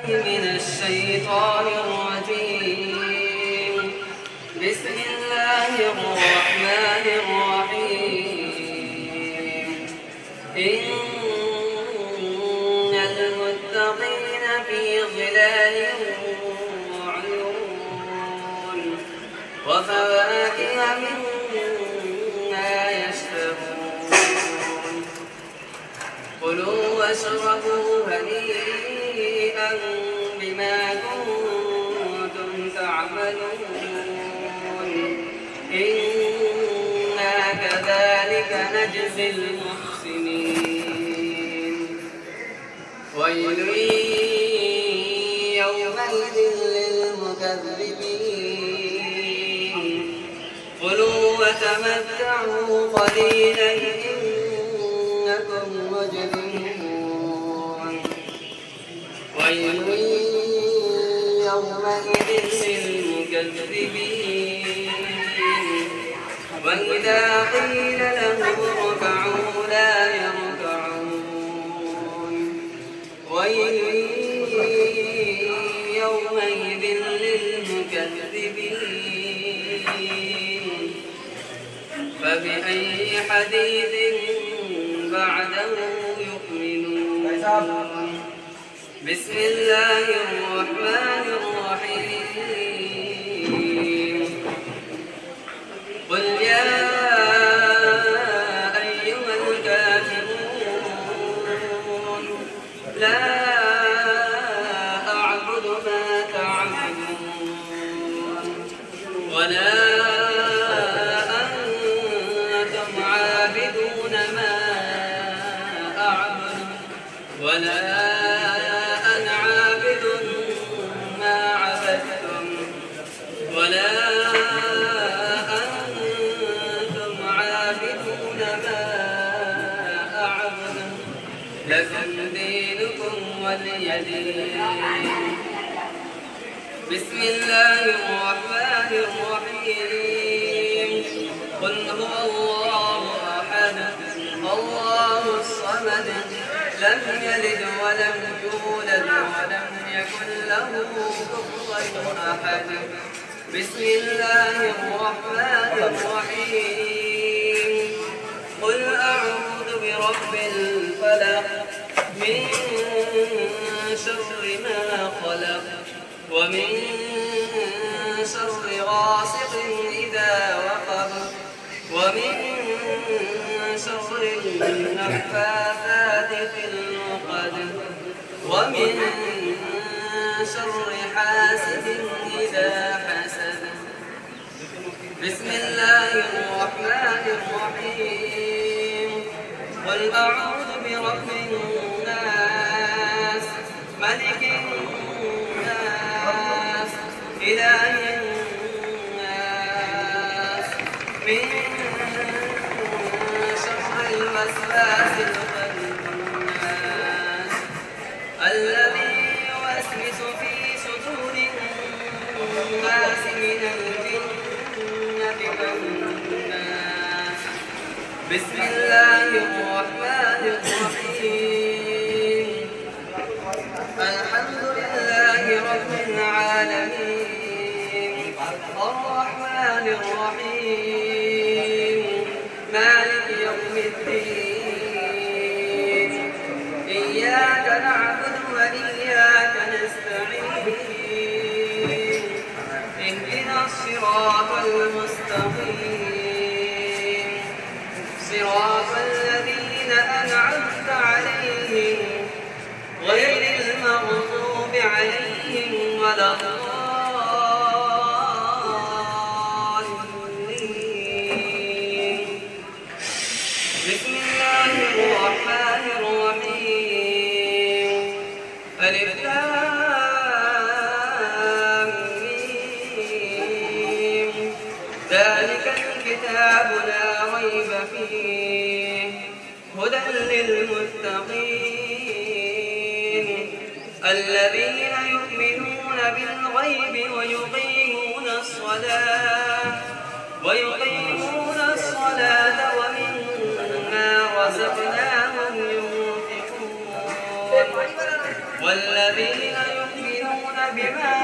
من الشيطان الرجيم. بسم الله الرحمن الرحيم. إن المتقين في ظلال وعيون وفواكه مما يشتهون. كلوا واشربوا هنيئا بما كنتم تعملون. إنا كذلك نجزي المحسنين. ويل يومئذ للمكذبين. كلوا وتمتعوا قليلا إنكم مجرمون. ويل يومئذ للمكذبين. وإذا قيل لهم اركعوا لا يركعون. ويل يومئذ للمكذبين. فبأي حديث بعده يؤمنون. بسم الله الرحمن الرحيم. قل يا أيها الكافرون لا أعبد ما تعبدون ولا أنتم عابدون ما أعبد ولا أنا عابد ما عبدتم ولا أنتم عابدون ما أعبد لكم دينكم ولي دين. بسم الله الرحمن الرحيم. قل هو الله أحد الله الصمد لم يلد ولم يولد ولم يكن له كفوا أحد. بسم الله الرحمن الرحيم. قل أعوذ برب الفلق من شر ما خلق ومن شر غاسق إذا وقب ومن شر النفاثات في العقد ومن شر حاسد إذا حسد. بسم الله الرحمن الرحيم. قل أعوذ برب الناس ملك الناس إله الناس من شر الوسواس الخناس الذي يوسوس في صدور الناس من الجنة والناس. بسم الله الرحمن الرحيم. الحمد لله رب العالمين الرحمن الرحيم مالك يوم الدين. إياك نعبد وإياك نستعين. اهدنا الصراط المستقيم صراط الذين أنعمت عليهم غير المغضوب عليهم ولا الضالين. بسم الله الرحمن الرحيم. ألف لام ميم. ذلك الكتاب لا ريب فيه هدى للمتقين الذين يؤمنون بالغيب ويقيمون الصلاة ومما رزقناهم ينفقون والذين بما